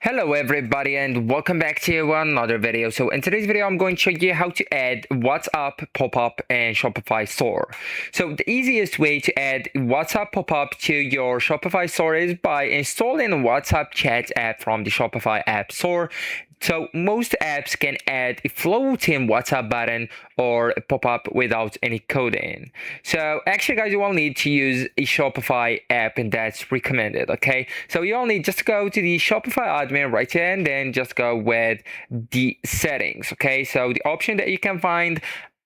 Hello everybody and welcome back to another video. So in today's video I'm going to show you how to add WhatsApp pop-up in Shopify store. So the easiest way to add WhatsApp pop-up to your Shopify store is by installing WhatsApp chat app from the Shopify app store. So most apps can add a floating WhatsApp button or a pop-up without any coding. So actually guys, you will need to use a Shopify app and that's recommended, okay? So you only just go to the Shopify admin right here and then just go with the settings, okay? So the option that you can find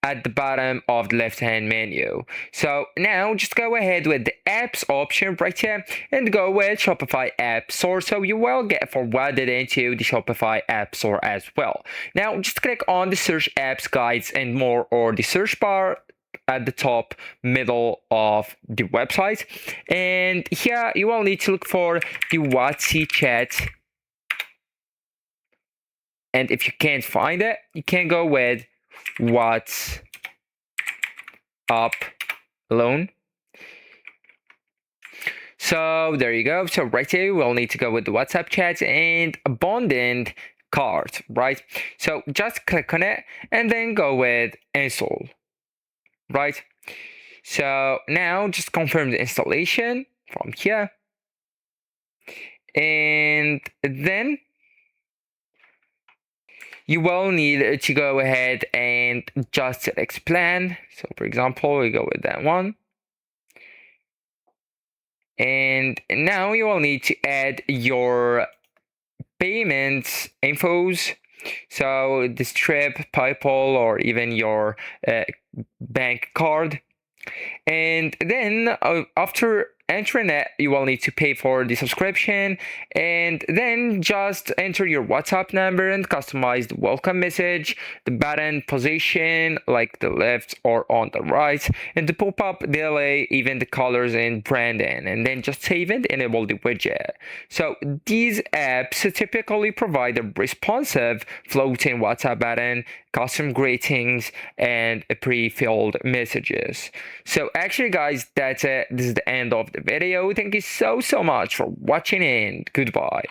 at the bottom of the left hand menu. So now just go ahead with the apps option right here and go with Shopify app store, so you will get forwarded into the Shopify app store as well. Now just click on the search apps, guides and more, or the search bar at the top middle of the website, and here you will need to look for the WhatsApp chat, and if you can't find it you can go with WhatsApp alone. So there you go. So right here we'll need to go with the WhatsApp chat and abandoned cart, right? So just click on it and then go with install, right? So now just confirm the installation from here, and then you will need to go ahead and just select plan. So for example, we go with that one. And now you will need to add your payment infos. So the Stripe, PayPal, or even your bank card. And then after entering it, you will need to pay for the subscription, and then just enter your WhatsApp number and customize the welcome message, the button position like the left or on the right, and the pop-up delay, even the colors and branding, and then just save and enable the widget. So these apps typically provide a responsive floating WhatsApp button, custom greetings, and pre-filled messages. So actually guys, that's it. This is the end of the video. Thank you so much for watching and goodbye.